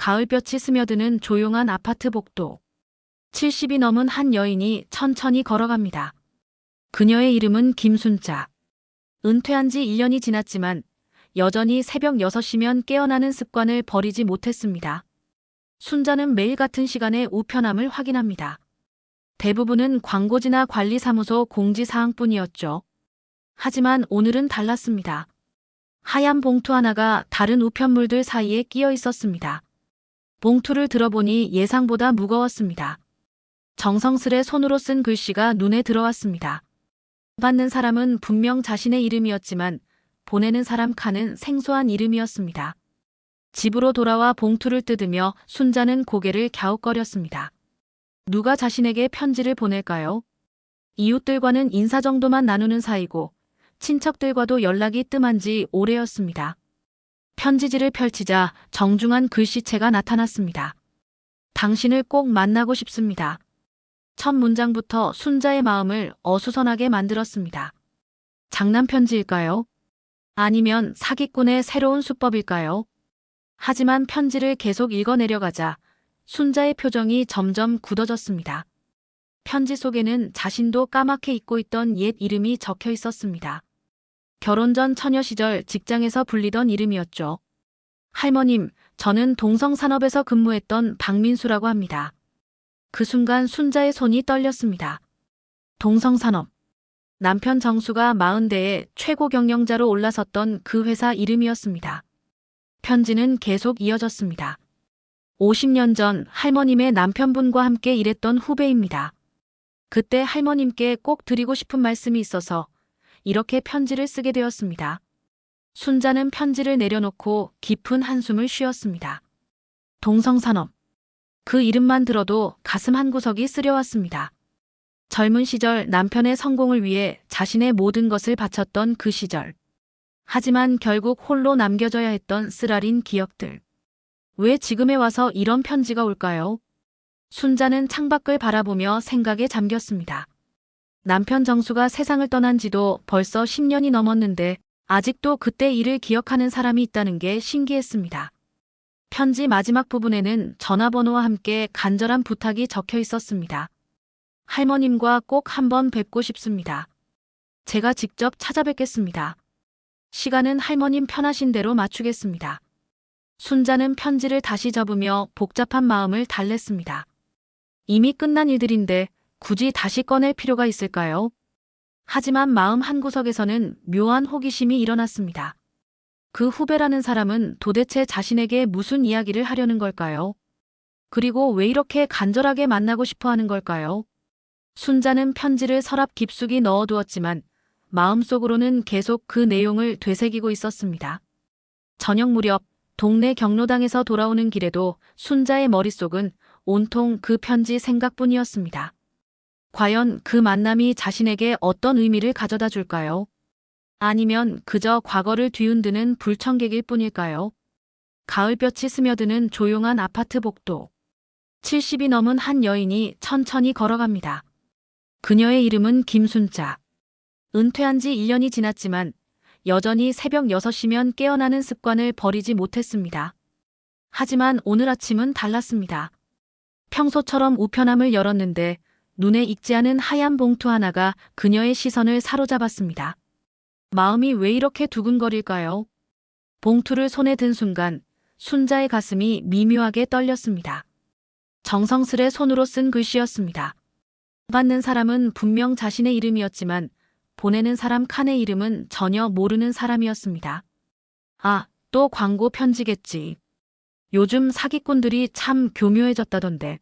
가을볕이 스며드는 조용한 아파트 복도. 70이 넘은 한 여인이 천천히 걸어갑니다. 그녀의 이름은 김순자. 은퇴한 지 1년이 지났지만 여전히 새벽 6시면 깨어나는 습관을 버리지 못했습니다. 순자는 매일 같은 시간에 우편함을 확인합니다. 대부분은 광고지나 관리사무소 공지사항뿐이었죠. 하지만 오늘은 달랐습니다. 하얀 봉투 하나가 다른 우편물들 사이에 끼어 있었습니다. 봉투를 들어보니 예상보다 무거웠습니다. 정성스레 손으로 쓴 글씨가 눈에 들어왔습니다. 받는 사람은 분명 자신의 이름이었지만 보내는 사람 칸은 생소한 이름이었습니다. 집으로 돌아와 봉투를 뜯으며 순자는 고개를 갸웃거렸습니다. 누가 자신에게 편지를 보낼까요? 이웃들과는 인사 정도만 나누는 사이고 친척들과도 연락이 뜸한 지 오래였습니다. 편지지를 펼치자 정중한 글씨체가 나타났습니다. 당신을 꼭 만나고 싶습니다. 첫 문장부터 순자의 마음을 어수선하게 만들었습니다. 장난 편지일까요? 아니면 사기꾼의 새로운 수법일까요? 하지만 편지를 계속 읽어내려가자 순자의 표정이 점점 굳어졌습니다. 편지 속에는 자신도 까맣게 잊고 있던 옛 이름이 적혀 있었습니다. 결혼 전 처녀 시절 직장에서 불리던 이름이었죠. 할머님, 저는 동성산업에서 근무했던 박민수라고 합니다. 그 순간 순자의 손이 떨렸습니다. 동성산업. 남편 정수가 40대에 최고 경영자로 올라섰던 그 회사 이름이었습니다. 편지는 계속 이어졌습니다. 50년 전 할머님의 남편분과 함께 일했던 후배입니다. 그때 할머님께 꼭 드리고 싶은 말씀이 있어서 이렇게 편지를 쓰게 되었습니다. 순자는 편지를 내려놓고 깊은 한숨을 쉬었습니다. 동성산업. 그 이름만 들어도 가슴 한구석이 쓰려왔습니다. 젊은 시절 남편의 성공을 위해 자신의 모든 것을 바쳤던 그 시절. 하지만 결국 홀로 남겨져야 했던 쓰라린 기억들. 왜 지금에 와서 이런 편지가 올까요? 순자는 창밖을 바라보며 생각에 잠겼습니다. 남편 정수가 세상을 떠난 지도 벌써 10년이 넘었는데 아직도 그때 일을 기억하는 사람이 있다는 게 신기했습니다. 편지 마지막 부분에는 전화번호와 함께 간절한 부탁이 적혀 있었습니다. 할머님과 꼭 한번 뵙고 싶습니다. 제가 직접 찾아뵙겠습니다. 시간은 할머님 편하신 대로 맞추겠습니다. 순자는 편지를 다시 접으며 복잡한 마음을 달랬습니다. 이미 끝난 일들인데 굳이 다시 꺼낼 필요가 있을까요? 하지만 마음 한구석에서는 묘한 호기심이 일어났습니다. 그 후배라는 사람은 도대체 자신에게 무슨 이야기를 하려는 걸까요? 그리고 왜 이렇게 간절하게 만나고 싶어 하는 걸까요? 순자는 편지를 서랍 깊숙이 넣어두었지만 마음속으로는 계속 그 내용을 되새기고 있었습니다. 저녁 무렵 동네 경로당에서 돌아오는 길에도 순자의 머릿속은 온통 그 편지 생각뿐이었습니다. 과연 그 만남이 자신에게 어떤 의미를 가져다 줄까요? 아니면 그저 과거를 뒤흔드는 불청객일 뿐일까요? 가을볕이 스며드는 조용한 아파트 복도. 70이 넘은 한 여인이 천천히 걸어갑니다. 그녀의 이름은 김순자. 은퇴한 지 1년이 지났지만 여전히 새벽 6시면 깨어나는 습관을 버리지 못했습니다. 하지만 오늘 아침은 달랐습니다. 평소처럼 우편함을 열었는데 눈에 익지 않은 하얀 봉투 하나가 그녀의 시선을 사로잡았습니다. 마음이 왜 이렇게 두근거릴까요? 봉투를 손에 든 순간 순자의 가슴이 미묘하게 떨렸습니다. 정성스레 손으로 쓴 글씨였습니다. 받는 사람은 분명 자신의 이름이었지만 보내는 사람 칸의 이름은 전혀 모르는 사람이었습니다. 아, 또 광고 편지겠지. 요즘 사기꾼들이 참 교묘해졌다던데.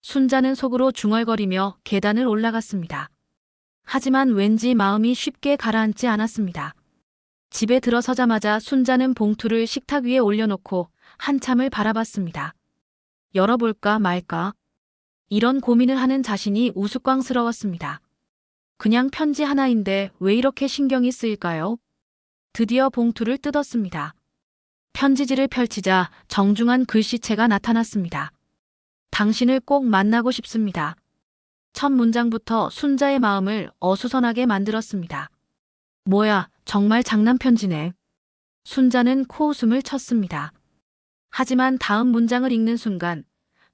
순자는 속으로 중얼거리며 계단을 올라갔습니다. 하지만 왠지 마음이 쉽게 가라앉지 않았습니다. 집에 들어서자마자 순자는 봉투를 식탁 위에 올려놓고 한참을 바라봤습니다. 열어볼까 말까? 이런 고민을 하는 자신이 우스꽝스러웠습니다. 그냥 편지 하나인데 왜 이렇게 신경이 쓰일까요? 드디어 봉투를 뜯었습니다. 편지지를 펼치자 정중한 글씨체가 나타났습니다. 당신을 꼭 만나고 싶습니다. 첫 문장부터 순자의 마음을 어수선하게 만들었습니다. 뭐야, 정말 장난 편지네. 순자는 코웃음을 쳤습니다. 하지만 다음 문장을 읽는 순간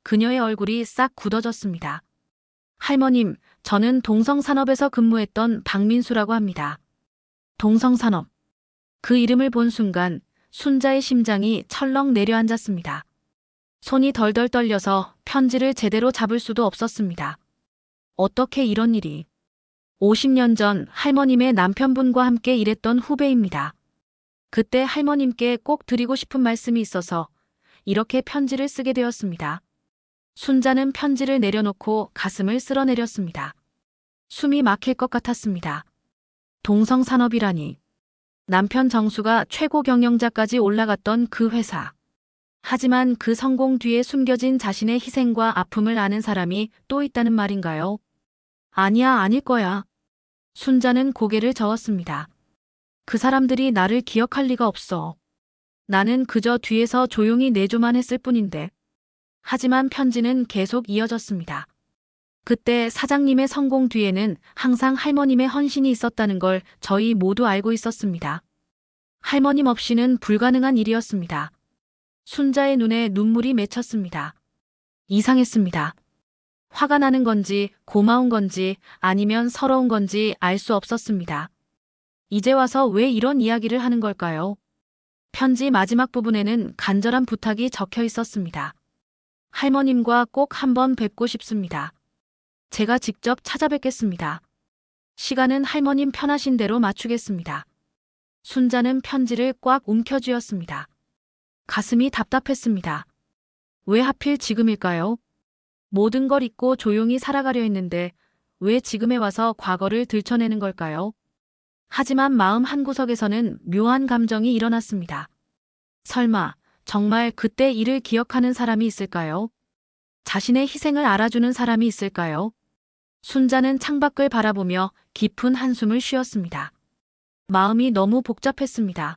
그녀의 얼굴이 싹 굳어졌습니다. 할머님, 저는 동성산업에서 근무했던 박민수라고 합니다. 동성산업. 그 이름을 본 순간 순자의 심장이 철렁 내려앉았습니다. 손이 덜덜 떨려서 편지를 제대로 잡을 수도 없었습니다. 어떻게 이런 일이? 50년 전 할머님의 남편분과 함께 일했던 후배입니다. 그때 할머님께 꼭 드리고 싶은 말씀이 있어서 이렇게 편지를 쓰게 되었습니다. 순자는 편지를 내려놓고 가슴을 쓸어내렸습니다. 숨이 막힐 것 같았습니다. 동성산업이라니. 남편 정수가 최고 경영자까지 올라갔던 그 회사. 하지만 그 성공 뒤에 숨겨진 자신의 희생과 아픔을 아는 사람이 또 있다는 말인가요? 아니야, 아닐 거야. 순자는 고개를 저었습니다. 그 사람들이 나를 기억할 리가 없어. 나는 그저 뒤에서 조용히 내조만 했을 뿐인데. 하지만 편지는 계속 이어졌습니다. 그때 사장님의 성공 뒤에는 항상 할머님의 헌신이 있었다는 걸 저희 모두 알고 있었습니다. 할머님 없이는 불가능한 일이었습니다. 순자의 눈에 눈물이 맺혔습니다. 이상했습니다. 화가 나는 건지 고마운 건지 아니면 서러운 건지 알 수 없었습니다. 이제 와서 왜 이런 이야기를 하는 걸까요? 편지 마지막 부분에는 간절한 부탁이 적혀 있었습니다. 할머님과 꼭 한번 뵙고 싶습니다. 제가 직접 찾아뵙겠습니다. 시간은 할머님 편하신 대로 맞추겠습니다. 순자는 편지를 꽉 움켜쥐었습니다. 가슴이 답답했습니다. 왜 하필 지금일까요? 모든 걸 잊고 조용히 살아가려 했는데 왜 지금에 와서 과거를 들춰내는 걸까요? 하지만 마음 한구석에서는 묘한 감정이 일어났습니다. 설마 정말 그때 일을 기억하는 사람이 있을까요? 자신의 희생을 알아주는 사람이 있을까요? 순자는 창밖을 바라보며 깊은 한숨을 쉬었습니다. 마음이 너무 복잡했습니다.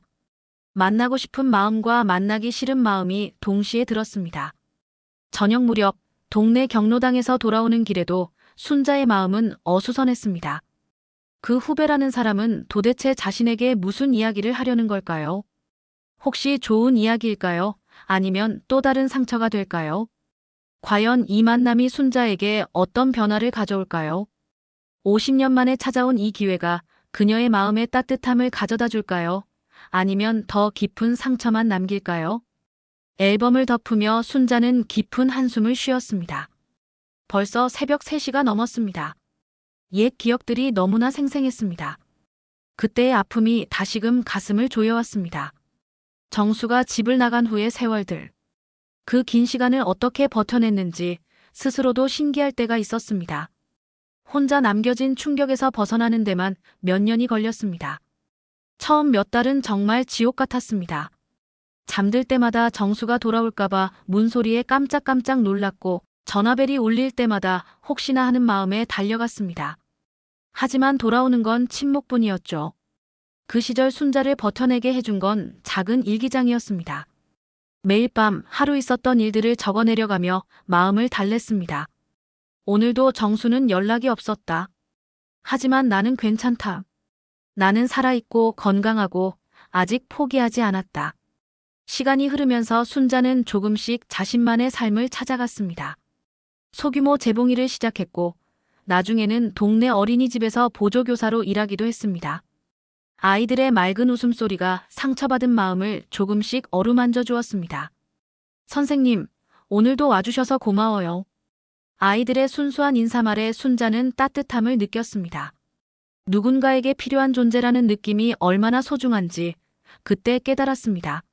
만나고 싶은 마음과 만나기 싫은 마음이 동시에 들었습니다. 저녁 무렵 동네 경로당에서 돌아오는 길에도 순자의 마음은 어수선했습니다. 그 후배라는 사람은 도대체 자신에게 무슨 이야기를 하려는 걸까요? 혹시 좋은 이야기일까요? 아니면 또 다른 상처가 될까요? 과연 이 만남이 순자에게 어떤 변화를 가져올까요? 50년 만에 찾아온 이 기회가 그녀의 마음에 따뜻함을 가져다 줄까요? 아니면 더 깊은 상처만 남길까요? 앨범을 덮으며 순자는 깊은 한숨을 쉬었습니다. 벌써 새벽 3시가 넘었습니다. 옛 기억들이 너무나 생생했습니다. 그때의 아픔이 다시금 가슴을 조여왔습니다. 정수가 집을 나간 후의 세월들. 그 긴 시간을 어떻게 버텨냈는지 스스로도 신기할 때가 있었습니다. 혼자 남겨진 충격에서 벗어나는 데만 몇 년이 걸렸습니다. 처음 몇 달은 정말 지옥 같았습니다. 잠들 때마다 정수가 돌아올까봐 문소리에 깜짝깜짝 놀랐고 전화벨이 울릴 때마다 혹시나 하는 마음에 달려갔습니다. 하지만 돌아오는 건 침묵뿐이었죠. 그 시절 순자를 버텨내게 해준 건 작은 일기장이었습니다. 매일 밤 하루 있었던 일들을 적어내려가며 마음을 달랬습니다. 오늘도 정수는 연락이 없었다. 하지만 나는 괜찮다. 나는 살아있고 건강하고 아직 포기하지 않았다. 시간이 흐르면서 순자는 조금씩 자신만의 삶을 찾아갔습니다. 소규모 재봉일을 시작했고 나중에는 동네 어린이집에서 보조교사로 일하기도 했습니다. 아이들의 맑은 웃음소리가 상처받은 마음을 조금씩 어루만져 주었습니다. 선생님, 오늘도 와주셔서 고마워요. 아이들의 순수한 인사말에 순자는 따뜻함을 느꼈습니다. 누군가에게 필요한 존재라는 느낌이 얼마나 소중한지 그때 깨달았습니다.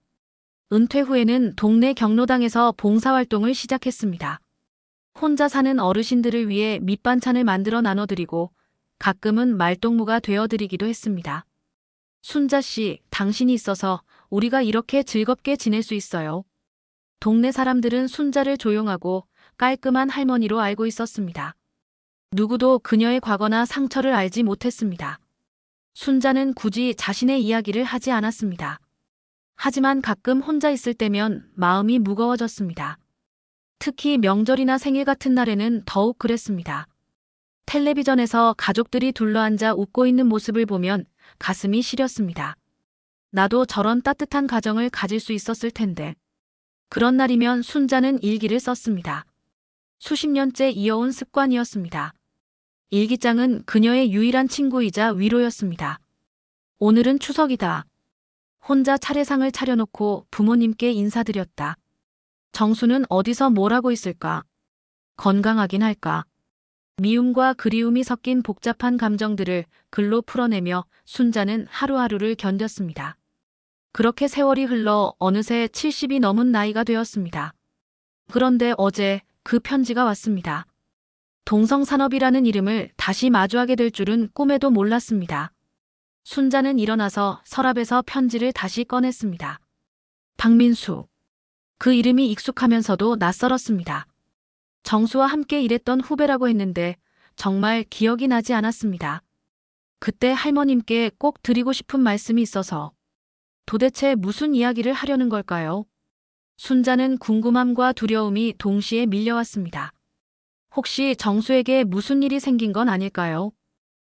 은퇴 후에는 동네 경로당에서 봉사활동을 시작했습니다. 혼자 사는 어르신들을 위해 밑반찬을 만들어 나눠드리고 가끔은 말동무가 되어드리기도 했습니다. 순자 씨, 당신이 있어서 우리가 이렇게 즐겁게 지낼 수 있어요. 동네 사람들은 순자를 조용하고 깔끔한 할머니로 알고 있었습니다. 누구도 그녀의 과거나 상처를 알지 못했습니다. 순자는 굳이 자신의 이야기를 하지 않았습니다. 하지만 가끔 혼자 있을 때면 마음이 무거워졌습니다. 특히 명절이나 생일 같은 날에는 더욱 그랬습니다. 텔레비전에서 가족들이 둘러앉아 웃고 있는 모습을 보면 가슴이 시렸습니다. 나도 저런 따뜻한 가정을 가질 수 있었을 텐데. 그런 날이면 순자는 일기를 썼습니다. 수십 년째 이어온 습관이었습니다. 일기장은 그녀의 유일한 친구이자 위로였습니다. 오늘은 추석이다. 혼자 차례상을 차려놓고 부모님께 인사드렸다. 정수는 어디서 뭘 하고 있을까? 건강하긴 할까? 미움과 그리움이 섞인 복잡한 감정들을 글로 풀어내며 순자는 하루하루를 견뎠습니다. 그렇게 세월이 흘러 어느새 70이 넘은 나이가 되었습니다. 그런데 어제 그 편지가 왔습니다. 동성산업이라는 이름을 다시 마주하게 될 줄은 꿈에도 몰랐습니다. 순자는 일어나서 서랍에서 편지를 다시 꺼냈습니다. 박민수. 그 이름이 익숙하면서도 낯설었습니다. 정수와 함께 일했던 후배라고 했는데 정말 기억이 나지 않았습니다. 그때 할머님께 꼭 드리고 싶은 말씀이 있어서. 도대체 무슨 이야기를 하려는 걸까요? 순자는 궁금함과 두려움이 동시에 밀려왔습니다. 혹시 정수에게 무슨 일이 생긴 건 아닐까요?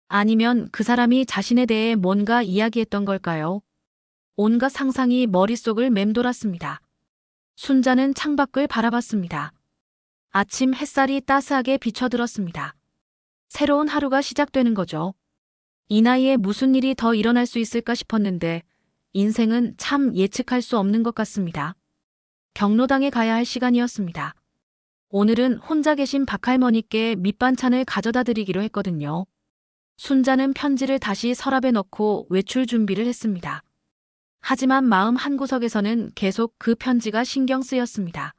아니면 그 사람이 자신에 대해 뭔가 이야기했던 걸까요? 온갖 상상이 머릿속을 맴돌았습니다. 순자는 창밖을 바라봤습니다. 아침 햇살이 따스하게 비춰들었습니다. 새로운 하루가 시작되는 거죠. 이 나이에 무슨 일이 더 일어날 수 있을까 싶었는데 인생은 참 예측할 수 없는 것 같습니다. 경로당에 가야 할 시간이었습니다. 오늘은 혼자 계신 박할머니께 밑반찬을 가져다 드리기로 했거든요. 순자는 편지를 다시 서랍에 넣고 외출 준비를 했습니다. 하지만 마음 한구석에서는 계속 그 편지가 신경 쓰였습니다.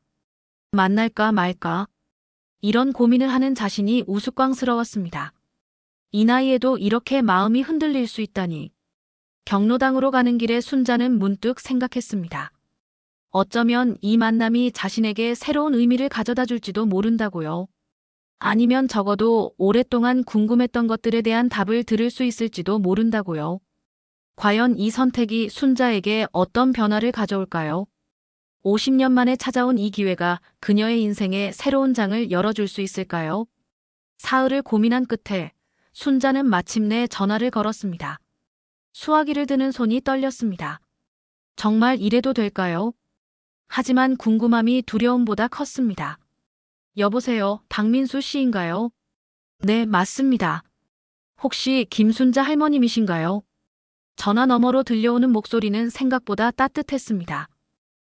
만날까 말까? 이런 고민을 하는 자신이 우스꽝스러웠습니다. 이 나이에도 이렇게 마음이 흔들릴 수 있다니. 경로당으로 가는 길에 순자는 문득 생각했습니다. 어쩌면 이 만남이 자신에게 새로운 의미를 가져다 줄지도 모른다고요. 아니면 적어도 오랫동안 궁금했던 것들에 대한 답을 들을 수 있을지도 모른다고요. 과연 이 선택이 순자에게 어떤 변화를 가져올까요? 50년 만에 찾아온 이 기회가 그녀의 인생에 새로운 장을 열어줄 수 있을까요? 사흘을 고민한 끝에 순자는 마침내 전화를 걸었습니다. 수화기를 드는 손이 떨렸습니다. 정말 이래도 될까요? 하지만 궁금함이 두려움보다 컸습니다. 여보세요, 박민수 씨인가요? 네, 맞습니다. 혹시 김순자 할머님이신가요? 전화 너머로 들려오는 목소리는 생각보다 따뜻했습니다.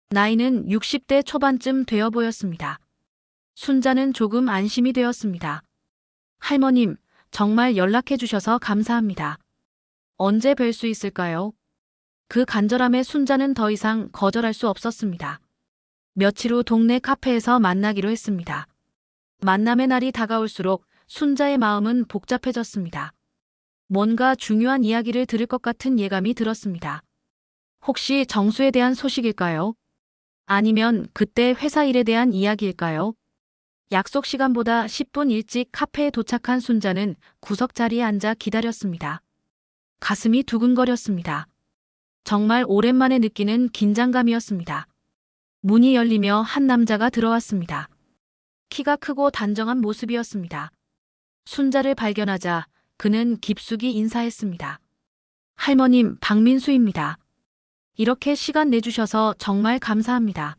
나이는 60대 초반쯤 되어 보였습니다. 순자는 조금 안심이 되었습니다. 할머님, 정말 연락해 주셔서 감사합니다. 언제 뵐 수 있을까요? 그 간절함에 순자는 더 이상 거절할 수 없었습니다. 며칠 후 동네 카페에서 만나기로 했습니다. 만남의 날이 다가올수록 순자의 마음은 복잡해졌습니다. 뭔가 중요한 이야기를 들을 것 같은 예감이 들었습니다. 혹시 정수에 대한 소식일까요? 아니면 그때 회사 일에 대한 이야기일까요? 약속 시간보다 10분 일찍 카페에 도착한 순자는 구석 자리에 앉아 기다렸습니다. 가슴이 두근거렸습니다. 정말 오랜만에 느끼는 긴장감이었습니다. 문이 열리며 한 남자가 들어왔습니다. 키가 크고 단정한 모습이었습니다. 순자를 발견하자 그는 깊숙이 인사했습니다. 할머님, 박민수입니다. 이렇게 시간 내주셔서 정말 감사합니다.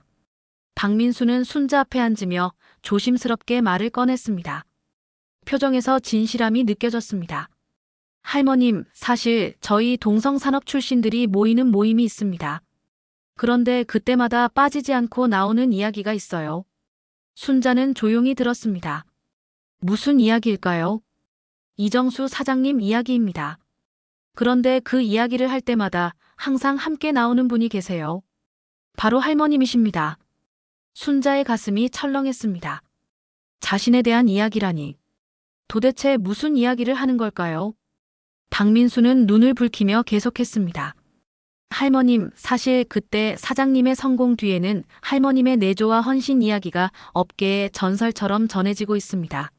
박민수는 순자 앞에 앉으며 조심스럽게 말을 꺼냈습니다. 표정에서 진실함이 느껴졌습니다. 할머님, 사실 저희 동성산업 출신들이 모이는 모임이 있습니다. 그런데 그때마다 빠지지 않고 나오는 이야기가 있어요. 순자는 조용히 들었습니다. 무슨 이야기일까요? 이정수 사장님 이야기입니다. 그런데 그 이야기를 할 때마다 항상 함께 나오는 분이 계세요. 바로 할머님이십니다. 순자의 가슴이 철렁했습니다. 자신에 대한 이야기라니. 도대체 무슨 이야기를 하는 걸까요? 박민수는 눈을 붉히며 계속했습니다. 할머님, 사실 그때 사장님의 성공 뒤에는 할머님의 내조와 헌신 이야기가 업계에 전설처럼 전해지고 있습니다.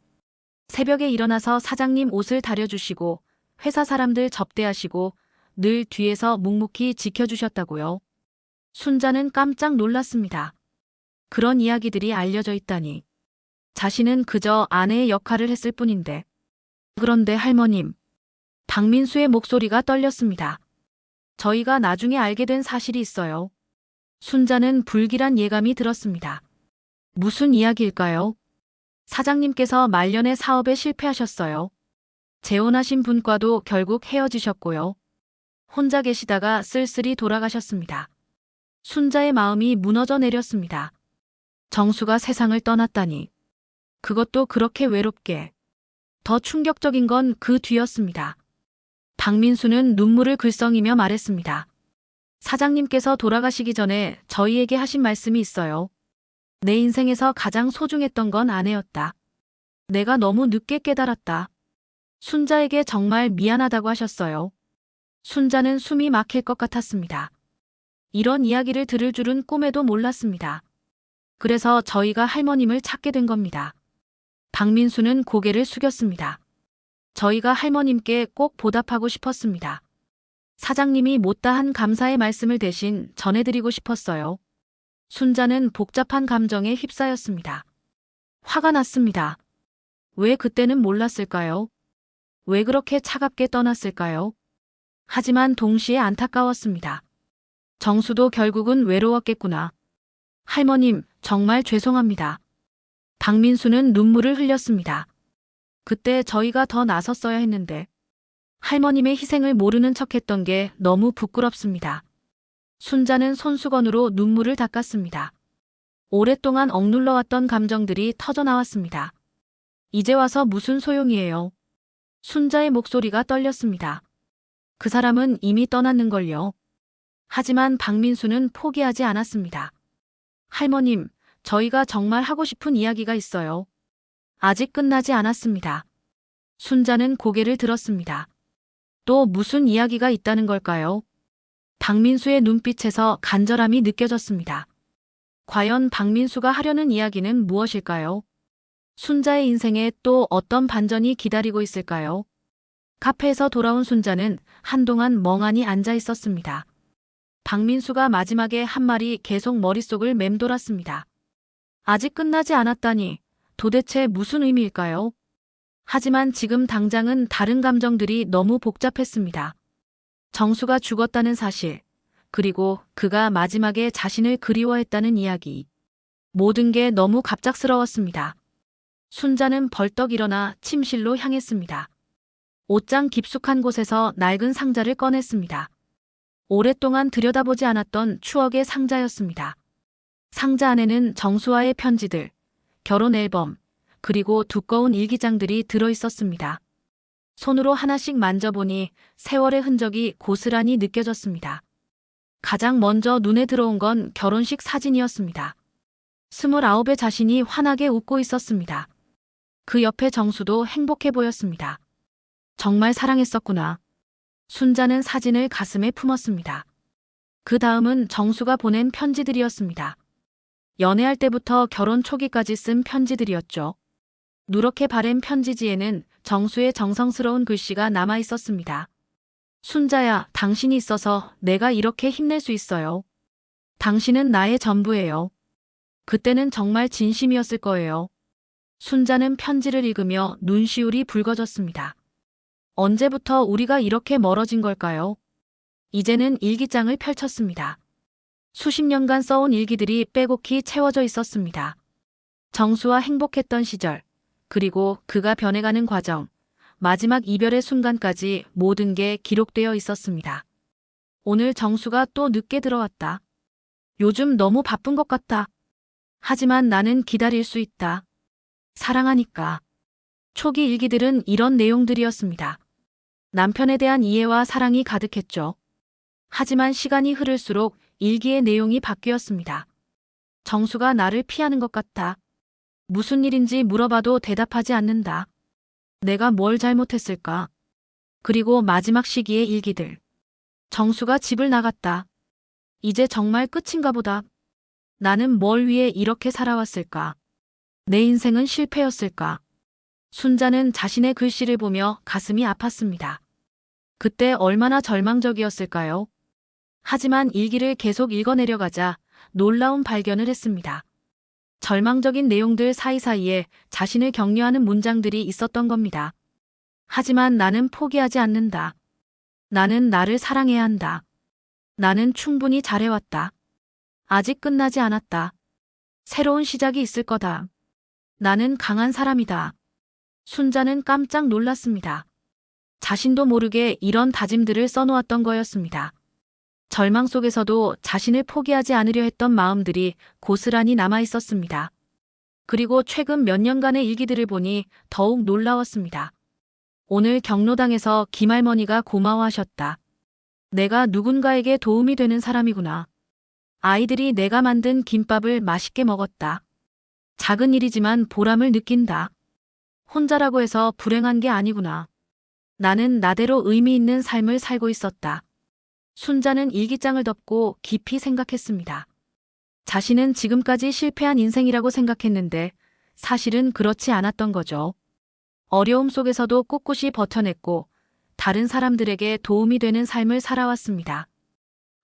새벽에 일어나서 사장님 옷을 다려주시고 회사 사람들 접대하시고 늘 뒤에서 묵묵히 지켜주셨다고요. 순자는 깜짝 놀랐습니다. 그런 이야기들이 알려져 있다니. 자신은 그저 아내의 역할을 했을 뿐인데. 그런데 할머님. 박민수의 목소리가 떨렸습니다. 저희가 나중에 알게 된 사실이 있어요. 순자는 불길한 예감이 들었습니다. 무슨 이야기일까요? 사장님께서 말년의 사업에 실패하셨어요. 재혼하신 분과도 결국 헤어지셨고요. 혼자 계시다가 쓸쓸히 돌아가셨습니다. 순자의 마음이 무너져 내렸습니다. 정수가 세상을 떠났다니. 그것도 그렇게 외롭게. 더 충격적인 건 그 뒤였습니다. 박민수는 눈물을 글썽이며 말했습니다. 사장님께서 돌아가시기 전에 저희에게 하신 말씀이 있어요. 내 인생에서 가장 소중했던 건 아내였다. 내가 너무 늦게 깨달았다. 순자에게 정말 미안하다고 하셨어요. 순자는 숨이 막힐 것 같았습니다. 이런 이야기를 들을 줄은 꿈에도 몰랐습니다. 그래서 저희가 할머님을 찾게 된 겁니다. 박민수는 고개를 숙였습니다. 저희가 할머님께 꼭 보답하고 싶었습니다. 사장님이 못다한 감사의 말씀을 대신 전해드리고 싶었어요. 순자는 복잡한 감정에 휩싸였습니다. 화가 났습니다. 왜 그때는 몰랐을까요? 왜 그렇게 차갑게 떠났을까요? 하지만 동시에 안타까웠습니다. 정수도 결국은 외로웠겠구나. 할머님, 정말 죄송합니다. 박민수는 눈물을 흘렸습니다. 그때 저희가 더 나섰어야 했는데 할머님의 희생을 모르는 척했던 게 너무 부끄럽습니다. 순자는 손수건으로 눈물을 닦았습니다. 오랫동안 억눌러왔던 감정들이 터져나왔습니다. 이제 와서 무슨 소용이에요? 순자의 목소리가 떨렸습니다. 그 사람은 이미 떠났는걸요. 하지만 박민수는 포기하지 않았습니다. 할머님, 저희가 정말 하고 싶은 이야기가 있어요. 아직 끝나지 않았습니다. 순자는 고개를 들었습니다. 또 무슨 이야기가 있다는 걸까요? 박민수의 눈빛에서 간절함이 느껴졌습니다. 과연 박민수가 하려는 이야기는 무엇일까요? 순자의 인생에 또 어떤 반전이 기다리고 있을까요? 카페에서 돌아온 순자는 한동안 멍하니 앉아 있었습니다. 박민수가 마지막에 한 말이 계속 머릿속을 맴돌았습니다. 아직 끝나지 않았다니 도대체 무슨 의미일까요? 하지만 지금 당장은 다른 감정들이 너무 복잡했습니다. 정수가 죽었다는 사실, 그리고 그가 마지막에 자신을 그리워했다는 이야기. 모든 게 너무 갑작스러웠습니다. 순자는 벌떡 일어나 침실로 향했습니다. 옷장 깊숙한 곳에서 낡은 상자를 꺼냈습니다. 오랫동안 들여다보지 않았던 추억의 상자였습니다. 상자 안에는 정수와의 편지들, 결혼 앨범, 그리고 두꺼운 일기장들이 들어있었습니다. 손으로 하나씩 만져보니 세월의 흔적이 고스란히 느껴졌습니다. 가장 먼저 눈에 들어온 건 결혼식 사진이었습니다. 29의 자신이 환하게 웃고 있었습니다. 그 옆에 정수도 행복해 보였습니다. 정말 사랑했었구나. 순자는 사진을 가슴에 품었습니다. 그 다음은 정수가 보낸 편지들이었습니다. 연애할 때부터 결혼 초기까지 쓴 편지들이었죠. 누렇게 바랜 편지지에는 정수의 정성스러운 글씨가 남아 있었습니다. 순자야, 당신이 있어서 내가 이렇게 힘낼 수 있어요. 당신은 나의 전부예요. 그때는 정말 진심이었을 거예요. 순자는 편지를 읽으며 눈시울이 붉어졌습니다. 언제부터 우리가 이렇게 멀어진 걸까요? 이제는 일기장을 펼쳤습니다. 수십 년간 써온 일기들이 빼곡히 채워져 있었습니다. 정수와 행복했던 시절, 그리고 그가 변해가는 과정, 마지막 이별의 순간까지 모든 게 기록되어 있었습니다. 오늘 정수가 또 늦게 들어왔다. 요즘 너무 바쁜 것 같다. 하지만 나는 기다릴 수 있다. 사랑하니까. 초기 일기들은 이런 내용들이었습니다. 남편에 대한 이해와 사랑이 가득했죠. 하지만 시간이 흐를수록 일기의 내용이 바뀌었습니다. 정수가 나를 피하는 것 같다. 무슨 일인지 물어봐도 대답하지 않는다. 내가 뭘 잘못했을까? 그리고 마지막 시기의 일기들. 정수가 집을 나갔다. 이제 정말 끝인가 보다. 나는 뭘 위해 이렇게 살아왔을까? 내 인생은 실패였을까? 순자는 자신의 글씨를 보며 가슴이 아팠습니다. 그때 얼마나 절망적이었을까요? 하지만 일기를 계속 읽어내려가자 놀라운 발견을 했습니다. 절망적인 내용들 사이사이에 자신을 격려하는 문장들이 있었던 겁니다. 하지만 나는 포기하지 않는다. 나는 나를 사랑해야 한다. 나는 충분히 잘해왔다. 아직 끝나지 않았다. 새로운 시작이 있을 거다. 나는 강한 사람이다. 순자는 깜짝 놀랐습니다. 자신도 모르게 이런 다짐들을 써놓았던 거였습니다. 절망 속에서도 자신을 포기하지 않으려 했던 마음들이 고스란히 남아 있었습니다. 그리고 최근 몇 년간의 일기들을 보니 더욱 놀라웠습니다. 오늘 경로당에서 김할머니가 고마워하셨다. 내가 누군가에게 도움이 되는 사람이구나. 아이들이 내가 만든 김밥을 맛있게 먹었다. 작은 일이지만 보람을 느낀다. 혼자라고 해서 불행한 게 아니구나. 나는 나대로 의미 있는 삶을 살고 있었다. 순자는 일기장을 덮고 깊이 생각했습니다. 자신은 지금까지 실패한 인생이라고 생각했는데 사실은 그렇지 않았던 거죠. 어려움 속에서도 꿋꿋이 버텨냈고 다른 사람들에게 도움이 되는 삶을 살아왔습니다.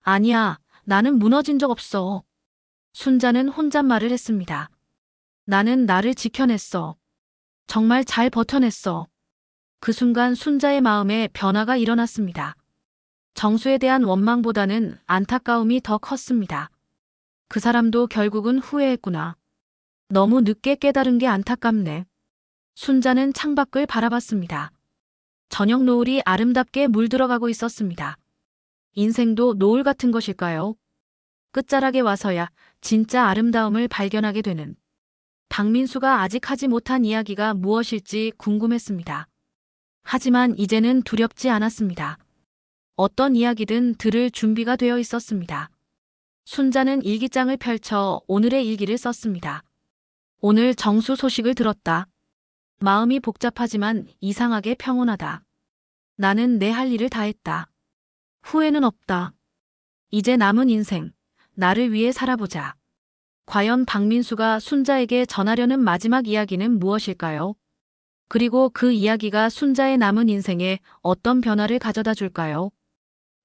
아니야, 나는 무너진 적 없어. 순자는 혼잣말을 했습니다. 나는 나를 지켜냈어. 정말 잘 버텨냈어. 그 순간 순자의 마음에 변화가 일어났습니다. 정수에 대한 원망보다는 안타까움이 더 컸습니다. 그 사람도 결국은 후회했구나. 너무 늦게 깨달은 게 안타깝네. 순자는 창밖을 바라봤습니다. 저녁 노을이 아름답게 물들어가고 있었습니다. 인생도 노을 같은 것일까요? 끝자락에 와서야 진짜 아름다움을 발견하게 되는. 박민수가 아직 하지 못한 이야기가 무엇일지 궁금했습니다. 하지만 이제는 두렵지 않았습니다. 어떤 이야기든 들을 준비가 되어 있었습니다. 순자는 일기장을 펼쳐 오늘의 일기를 썼습니다. 오늘 정수 소식을 들었다. 마음이 복잡하지만 이상하게 평온하다. 나는 내 할 일을 다 했다. 후회는 없다. 이제 남은 인생, 나를 위해 살아보자. 과연 박민수가 순자에게 전하려는 마지막 이야기는 무엇일까요? 그리고 그 이야기가 순자의 남은 인생에 어떤 변화를 가져다 줄까요?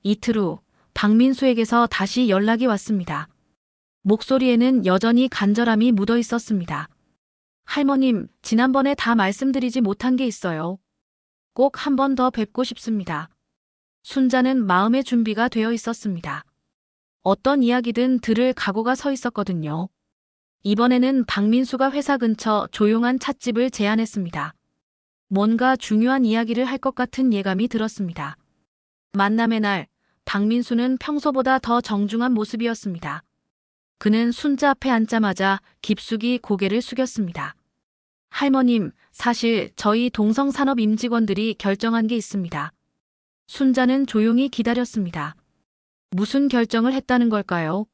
이틀 후 박민수에게서 다시 연락이 왔습니다. 목소리에는 여전히 간절함이 묻어 있었습니다. 할머님, 지난번에 다 말씀드리지 못한 게 있어요. 꼭 한 번 더 뵙고 싶습니다. 순자는 마음의 준비가 되어 있었습니다. 어떤 이야기든 들을 각오가 서 있었거든요. 이번에는 박민수가 회사 근처 조용한 찻집을 제안했습니다. 뭔가 중요한 이야기를 할 것 같은 예감이 들었습니다. 만남의 날, 박민수는 평소보다 더 정중한 모습이었습니다. 그는 순자 앞에 앉자마자 깊숙이 고개를 숙였습니다. 할머님, 사실 저희 동성산업 임직원들이 결정한 게 있습니다. 순자는 조용히 기다렸습니다. 무슨 결정을 했다는 걸까요?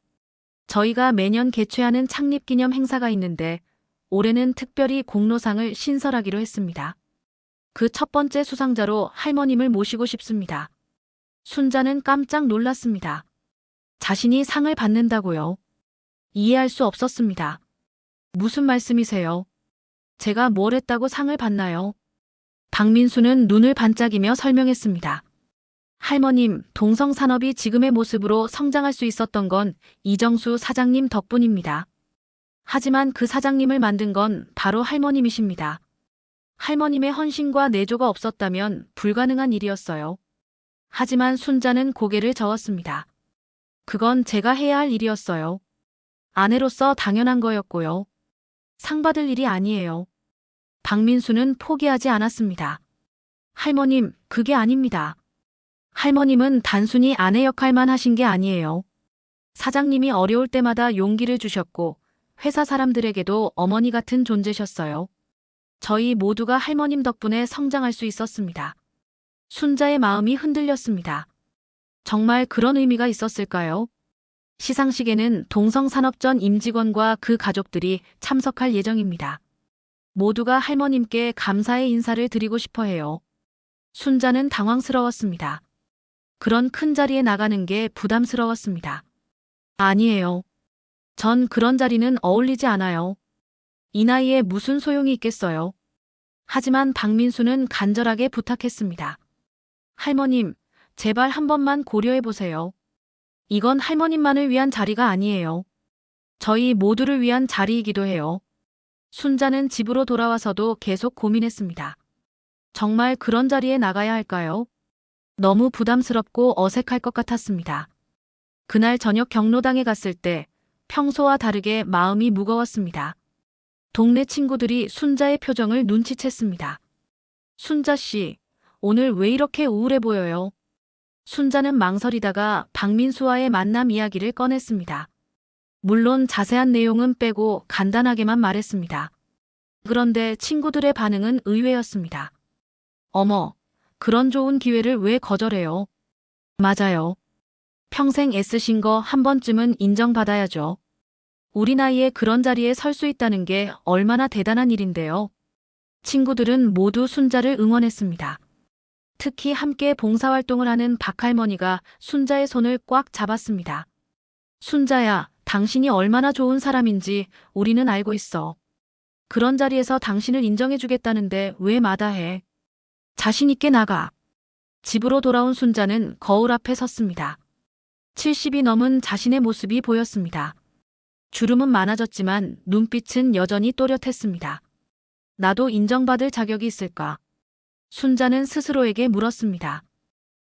저희가 매년 개최하는 창립기념 행사가 있는데 올해는 특별히 공로상을 신설하기로 했습니다. 그 첫 번째 수상자로 할머님을 모시고 싶습니다. 순자는 깜짝 놀랐습니다. 자신이 상을 받는다고요? 이해할 수 없었습니다. 무슨 말씀이세요? 제가 뭘 했다고 상을 받나요? 박민수는 눈을 반짝이며 설명했습니다. 할머님, 동성산업이 지금의 모습으로 성장할 수 있었던 건 이정수 사장님 덕분입니다. 하지만 그 사장님을 만든 건 바로 할머님이십니다. 할머님의 헌신과 내조가 없었다면 불가능한 일이었어요. 하지만 순자는 고개를 저었습니다. 그건 제가 해야 할 일이었어요. 아내로서 당연한 거였고요. 상 받을 일이 아니에요. 박민수는 포기하지 않았습니다. 할머님, 그게 아닙니다. 할머님은 단순히 아내 역할만 하신 게 아니에요. 사장님이 어려울 때마다 용기를 주셨고 회사 사람들에게도 어머니 같은 존재셨어요. 저희 모두가 할머님 덕분에 성장할 수 있었습니다. 순자의 마음이 흔들렸습니다. 정말 그런 의미가 있었을까요? 시상식에는 동성산업전 임직원과 그 가족들이 참석할 예정입니다. 모두가 할머님께 감사의 인사를 드리고 싶어 해요. 순자는 당황스러웠습니다. 그런 큰 자리에 나가는 게 부담스러웠습니다. 아니에요. 전 그런 자리는 어울리지 않아요. 이 나이에 무슨 소용이 있겠어요. 하지만 박민수는 간절하게 부탁했습니다. 할머님, 제발 한 번만 고려해 보세요. 이건 할머님만을 위한 자리가 아니에요. 저희 모두를 위한 자리이기도 해요. 순자는 집으로 돌아와서도 계속 고민했습니다. 정말 그런 자리에 나가야 할까요? 너무 부담스럽고 어색할 것 같았습니다. 그날 저녁 경로당에 갔을 때 평소와 다르게 마음이 무거웠습니다. 동네 친구들이 순자의 표정을 눈치챘습니다. 순자 씨, 오늘 왜 이렇게 우울해 보여요? 순자는 망설이다가 박민수와의 만남 이야기를 꺼냈습니다. 물론 자세한 내용은 빼고 간단하게만 말했습니다. 그런데 친구들의 반응은 의외였습니다. 어머, 그런 좋은 기회를 왜 거절해요? 맞아요. 평생 애쓰신 거 한 번쯤은 인정받아야죠. 우리 나이에 그런 자리에 설 수 있다는 게 얼마나 대단한 일인데요. 친구들은 모두 순자를 응원했습니다. 특히 함께 봉사활동을 하는 박할머니가 순자의 손을 꽉 잡았습니다. 순자야, 당신이 얼마나 좋은 사람인지 우리는 알고 있어. 그런 자리에서 당신을 인정해주겠다는데 왜 마다해? 자신 있게 나가. 집으로 돌아온 순자는 거울 앞에 섰습니다. 70이 넘은 자신의 모습이 보였습니다. 주름은 많아졌지만 눈빛은 여전히 또렷했습니다. 나도 인정받을 자격이 있을까? 순자는 스스로에게 물었습니다.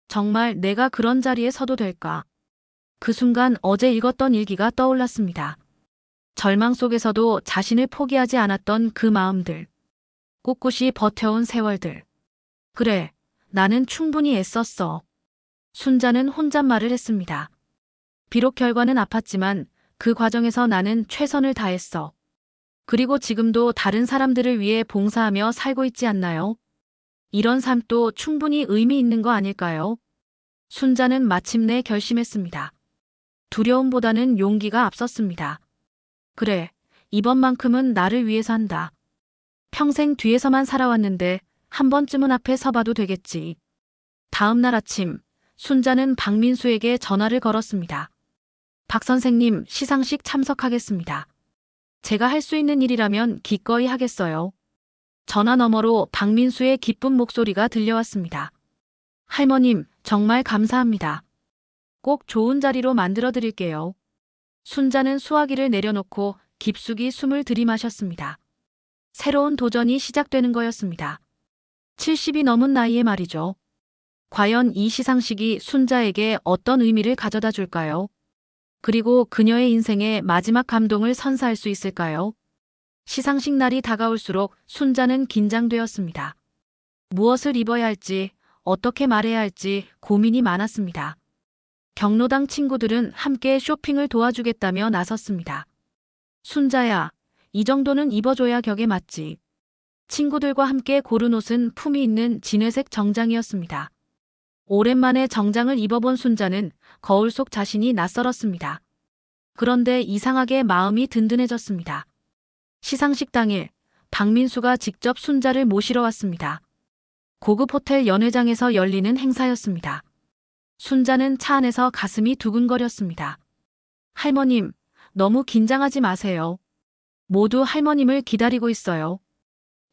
정말 내가 그런 자리에 서도 될까? 그 순간 어제 읽었던 일기가 떠올랐습니다. 절망 속에서도 자신을 포기하지 않았던 그 마음들. 꿋꿋이 버텨온 세월들. 그래, 나는 충분히 애썼어. 순자는 혼잣말을 했습니다. 비록 결과는 아팠지만 그 과정에서 나는 최선을 다했어. 그리고 지금도 다른 사람들을 위해 봉사하며 살고 있지 않나요? 이런 삶도 충분히 의미 있는 거 아닐까요? 순자는 마침내 결심했습니다. 두려움보다는 용기가 앞섰습니다. 그래, 이번만큼은 나를 위해서 한다. 평생 뒤에서만 살아왔는데 한 번쯤은 앞에 서봐도 되겠지. 다음 날 아침, 순자는 박민수에게 전화를 걸었습니다. 박 선생님, 시상식 참석하겠습니다. 제가 할 수 있는 일이라면 기꺼이 하겠어요. 전화 너머로 박민수의 기쁜 목소리가 들려왔습니다. 할머님, 정말 감사합니다. 꼭 좋은 자리로 만들어 드릴게요. 순자는 수화기를 내려놓고 깊숙이 숨을 들이마셨습니다. 새로운 도전이 시작되는 거였습니다. 70이 넘은 나이에 말이죠. 과연 이 시상식이 순자에게 어떤 의미를 가져다 줄까요? 그리고 그녀의 인생의 마지막 감동을 선사할 수 있을까요? 시상식 날이 다가올수록 순자는 긴장되었습니다. 무엇을 입어야 할지, 어떻게 말해야 할지 고민이 많았습니다. 경로당 친구들은 함께 쇼핑을 도와주겠다며 나섰습니다. 순자야, 이 정도는 입어줘야 격에 맞지. 친구들과 함께 고른 옷은 품위 있는 진회색 정장이었습니다. 오랜만에 정장을 입어본 순자는 거울 속 자신이 낯설었습니다. 그런데 이상하게 마음이 든든해졌습니다. 시상식 당일, 박민수가 직접 순자를 모시러 왔습니다. 고급 호텔 연회장에서 열리는 행사였습니다. 순자는 차 안에서 가슴이 두근거렸습니다. 할머님, 너무 긴장하지 마세요. 모두 할머님을 기다리고 있어요.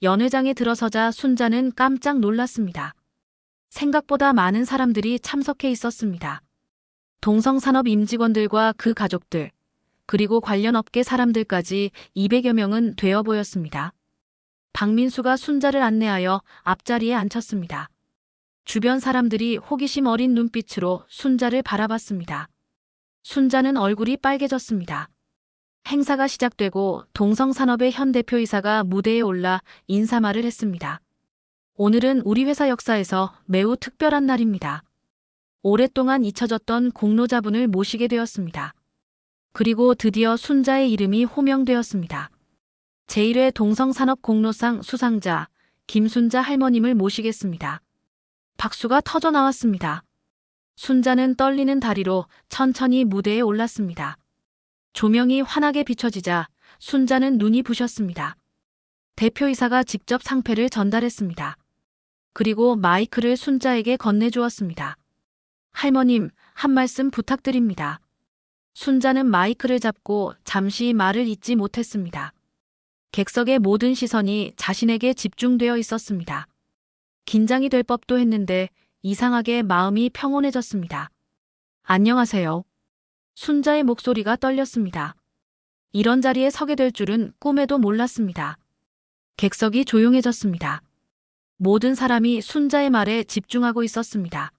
연회장에 들어서자 순자는 깜짝 놀랐습니다. 생각보다 많은 사람들이 참석해 있었습니다. 동성산업 임직원들과 그 가족들, 그리고 관련 업계 사람들까지 200여 명은 되어 보였습니다. 박민수가 순자를 안내하여 앞자리에 앉혔습니다. 주변 사람들이 호기심 어린 눈빛으로 순자를 바라봤습니다. 순자는 얼굴이 빨개졌습니다. 행사가 시작되고 동성산업의 현 대표이사가 무대에 올라 인사말을 했습니다. 오늘은 우리 회사 역사에서 매우 특별한 날입니다. 오랫동안 잊혀졌던 공로자분을 모시게 되었습니다. 그리고 드디어 순자의 이름이 호명되었습니다. 제1회 동성산업 공로상 수상자 김순자 할머님을 모시겠습니다. 박수가 터져 나왔습니다. 순자는 떨리는 다리로 천천히 무대에 올랐습니다. 조명이 환하게 비춰지자 순자는 눈이 부셨습니다. 대표이사가 직접 상패를 전달했습니다. 그리고 마이크를 순자에게 건네주었습니다. 할머님, 한 말씀 부탁드립니다. 순자는 마이크를 잡고 잠시 말을 잇지 못했습니다. 객석의 모든 시선이 자신에게 집중되어 있었습니다. 긴장이 될 법도 했는데 이상하게 마음이 평온해졌습니다. 안녕하세요. 순자의 목소리가 떨렸습니다. 이런 자리에 서게 될 줄은 꿈에도 몰랐습니다. 객석이 조용해졌습니다. 모든 사람이 순자의 말에 집중하고 있었습니다.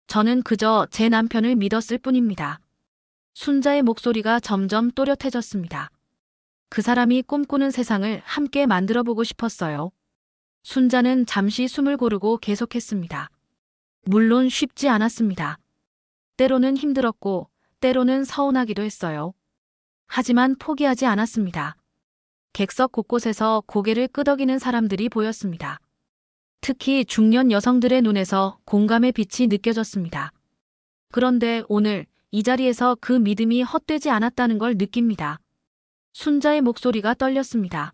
저는 그저 제 남편을 믿었을 뿐입니다. 순자의 목소리가 점점 또렷해졌습니다. 그 사람이 꿈꾸는 세상을 함께 만들어보고 싶었어요. 순자는 잠시 숨을 고르고 계속했습니다. 물론 쉽지 않았습니다. 때로는 힘들었고, 때로는 서운하기도 했어요. 하지만 포기하지 않았습니다. 객석 곳곳에서 고개를 끄덕이는 사람들이 보였습니다. 특히 중년 여성들의 눈에서 공감의 빛이 느껴졌습니다. 그런데 오늘 이 자리에서 그 믿음이 헛되지 않았다는 걸 느낍니다. 순자의 목소리가 떨렸습니다.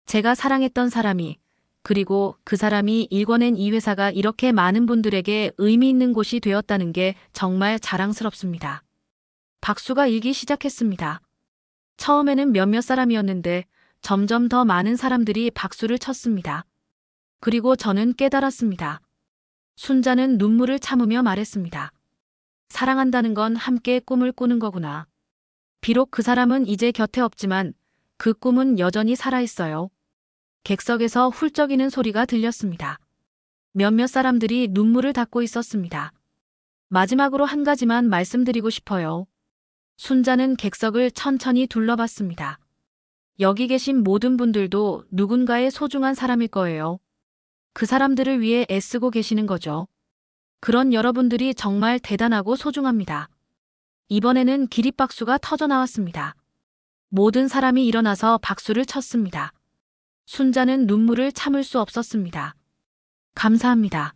제가 사랑했던 사람이, 그리고 그 사람이 일궈낸 이 회사가 이렇게 많은 분들에게 의미 있는 곳이 되었다는 게 정말 자랑스럽습니다. 박수가 일기 시작했습니다. 처음에는 몇몇 사람이었는데 점점 더 많은 사람들이 박수를 쳤습니다. 그리고 저는 깨달았습니다. 순자는 눈물을 참으며 말했습니다. 사랑한다는 건 함께 꿈을 꾸는 거구나. 비록 그 사람은 이제 곁에 없지만 그 꿈은 여전히 살아있어요. 객석에서 훌쩍이는 소리가 들렸습니다. 몇몇 사람들이 눈물을 닦고 있었습니다. 마지막으로 한 가지만 말씀드리고 싶어요. 순자는 객석을 천천히 둘러봤습니다. 여기 계신 모든 분들도 누군가의 소중한 사람일 거예요. 그 사람들을 위해 애쓰고 계시는 거죠. 그런 여러분들이 정말 대단하고 소중합니다. 이번에는 기립박수가 터져 나왔습니다. 모든 사람이 일어나서 박수를 쳤습니다. 순자는 눈물을 참을 수 없었습니다. 감사합니다.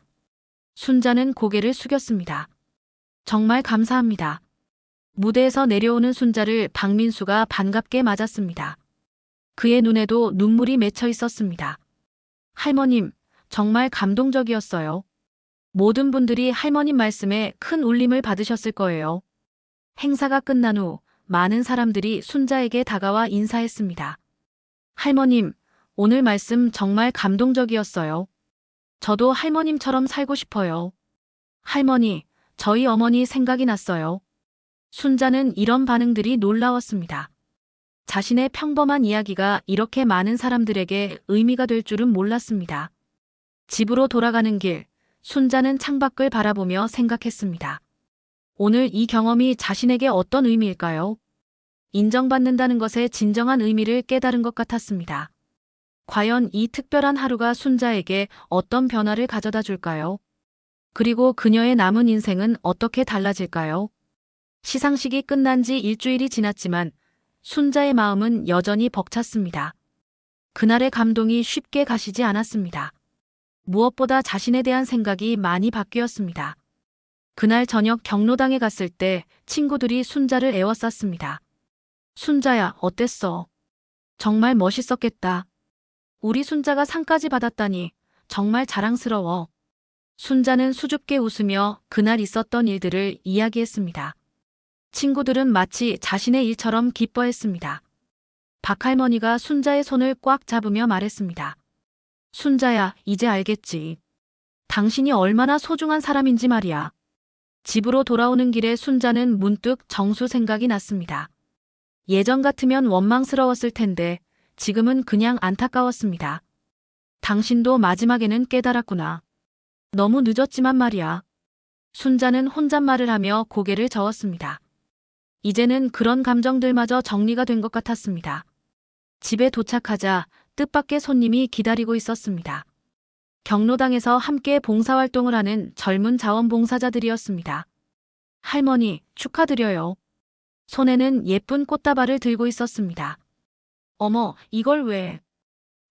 순자는 고개를 숙였습니다. 정말 감사합니다. 무대에서 내려오는 순자를 박민수가 반갑게 맞았습니다. 그의 눈에도 눈물이 맺혀 있었습니다. 할머님, 정말 감동적이었어요. 모든 분들이 할머님 말씀에 큰 울림을 받으셨을 거예요. 행사가 끝난 후 많은 사람들이 순자에게 다가와 인사했습니다. 할머님, 오늘 말씀 정말 감동적이었어요. 저도 할머님처럼 살고 싶어요. 할머니, 저희 어머니 생각이 났어요. 순자는 이런 반응들이 놀라웠습니다. 자신의 평범한 이야기가 이렇게 많은 사람들에게 의미가 될 줄은 몰랐습니다. 집으로 돌아가는 길, 순자는 창밖을 바라보며 생각했습니다. 오늘 이 경험이 자신에게 어떤 의미일까요? 인정받는다는 것의 진정한 의미를 깨달은 것 같았습니다. 과연 이 특별한 하루가 순자에게 어떤 변화를 가져다 줄까요? 그리고 그녀의 남은 인생은 어떻게 달라질까요? 시상식이 끝난 지 일주일이 지났지만 순자의 마음은 여전히 벅찼습니다. 그날의 감동이 쉽게 가시지 않았습니다. 무엇보다 자신에 대한 생각이 많이 바뀌었습니다. 그날 저녁 경로당에 갔을 때 친구들이 순자를 애워쌌습니다. 순자야, 어땠어? 정말 멋있었겠다. 우리 순자가 상까지 받았다니 정말 자랑스러워. 순자는 수줍게 웃으며 그날 있었던 일들을 이야기했습니다. 친구들은 마치 자신의 일처럼 기뻐했습니다. 박할머니가 순자의 손을 꽉 잡으며 말했습니다. 순자야, 이제 알겠지. 당신이 얼마나 소중한 사람인지 말이야. 집으로 돌아오는 길에 순자는 문득 정수 생각이 났습니다. 예전 같으면 원망스러웠을 텐데 지금은 그냥 안타까웠습니다. 당신도 마지막에는 깨달았구나. 너무 늦었지만 말이야. 순자는 혼잣말을 하며 고개를 저었습니다. 이제는 그런 감정들마저 정리가 된 것 같았습니다. 집에 도착하자 뜻밖의 손님이 기다리고 있었습니다. 경로당에서 함께 봉사활동을 하는 젊은 자원봉사자들이었습니다. 할머니, 축하드려요. 손에는 예쁜 꽃다발을 들고 있었습니다. 어머, 이걸 왜?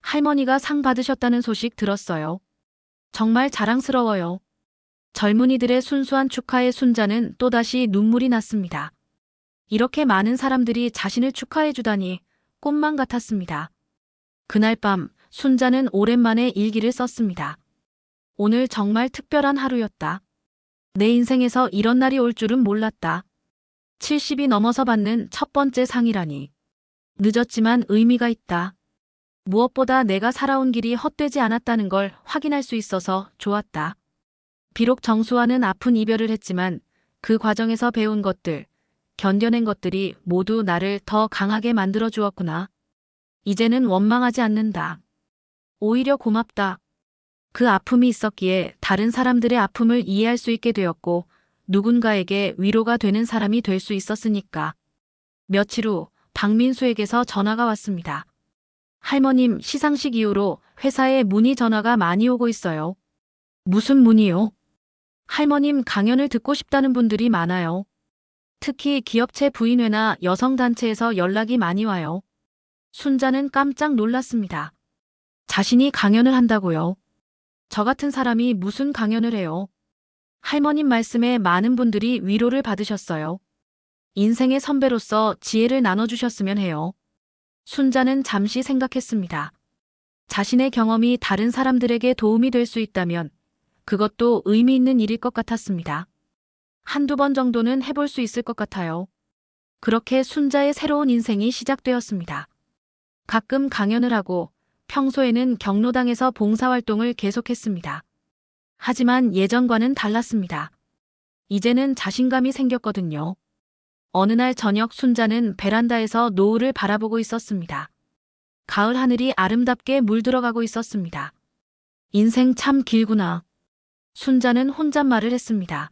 할머니가 상 받으셨다는 소식 들었어요. 정말 자랑스러워요. 젊은이들의 순수한 축하에 순자는 또다시 눈물이 났습니다. 이렇게 많은 사람들이 자신을 축하해 주다니 꿈만 같았습니다. 그날 밤 순자는 오랜만에 일기를 썼습니다. 오늘 정말 특별한 하루였다. 내 인생에서 이런 날이 올 줄은 몰랐다. 70이 넘어서 받는 첫 번째 상이라니. 늦었지만 의미가 있다. 무엇보다 내가 살아온 길이 헛되지 않았다는 걸 확인할 수 있어서 좋았다. 비록 정수와는 아픈 이별을 했지만 그 과정에서 배운 것들, 견뎌낸 것들이 모두 나를 더 강하게 만들어 주었구나. 이제는 원망하지 않는다. 오히려 고맙다. 그 아픔이 있었기에 다른 사람들의 아픔을 이해할 수 있게 되었고 누군가에게 위로가 되는 사람이 될 수 있었으니까. 며칠 후 박민수에게서 전화가 왔습니다. 할머님, 시상식 이후로 회사에 문의 전화가 많이 오고 있어요. 무슨 문의요? 할머님, 강연을 듣고 싶다는 분들이 많아요. 특히 기업체 부인회나 여성단체에서 연락이 많이 와요. 순자는 깜짝 놀랐습니다. 자신이 강연을 한다고요? 저 같은 사람이 무슨 강연을 해요? 할머님 말씀에 많은 분들이 위로를 받으셨어요. 인생의 선배로서 지혜를 나눠주셨으면 해요. 순자는 잠시 생각했습니다. 자신의 경험이 다른 사람들에게 도움이 될 수 있다면 그것도 의미 있는 일일 것 같았습니다. 한두 번 정도는 해볼 수 있을 것 같아요. 그렇게 순자의 새로운 인생이 시작되었습니다. 가끔 강연을 하고 평소에는 경로당에서 봉사활동을 계속했습니다. 하지만 예전과는 달랐습니다. 이제는 자신감이 생겼거든요. 어느 날 저녁 순자는 베란다에서 노을을 바라보고 있었습니다. 가을 하늘이 아름답게 물들어가고 있었습니다. 인생 참 길구나. 순자는 혼잣말을 했습니다.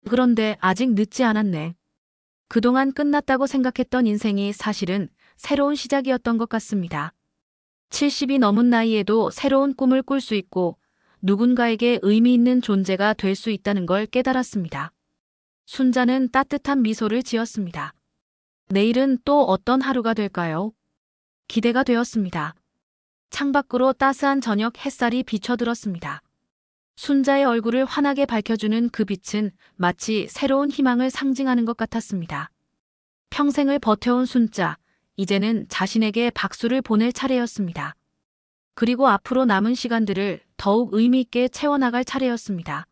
그런데 아직 늦지 않았네. 그동안 끝났다고 생각했던 인생이 사실은 새로운 시작이었던 것 같습니다. 70이 넘은 나이에도 새로운 꿈을 꿀 수 있고 누군가에게 의미 있는 존재가 될 수 있다는 걸 깨달았습니다. 순자는 따뜻한 미소를 지었습니다. 내일은 또 어떤 하루가 될까요? 기대가 되었습니다. 창밖으로 따스한 저녁 햇살이 비춰들었습니다. 순자의 얼굴을 환하게 밝혀주는 그 빛은 마치 새로운 희망을 상징하는 것 같았습니다. 평생을 버텨온 순자, 이제는 자신에게 박수를 보낼 차례였습니다. 그리고 앞으로 남은 시간들을 더욱 의미 있게 채워나갈 차례였습니다.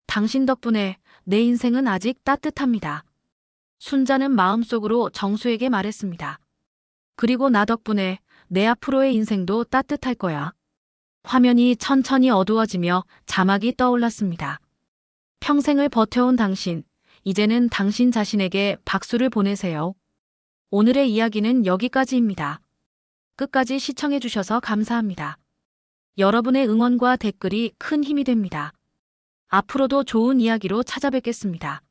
당신 덕분에 내 인생은 아직 따뜻합니다. 순자는 마음속으로 정수에게 말했습니다. 그리고 나 덕분에 내 앞으로의 인생도 따뜻할 거야. 화면이 천천히 어두워지며 자막이 떠올랐습니다. 평생을 버텨온 당신, 이제는 당신 자신에게 박수를 보내세요. 오늘의 이야기는 여기까지입니다. 끝까지 시청해주셔서 감사합니다. 여러분의 응원과 댓글이 큰 힘이 됩니다. 앞으로도 좋은 이야기로 찾아뵙겠습니다.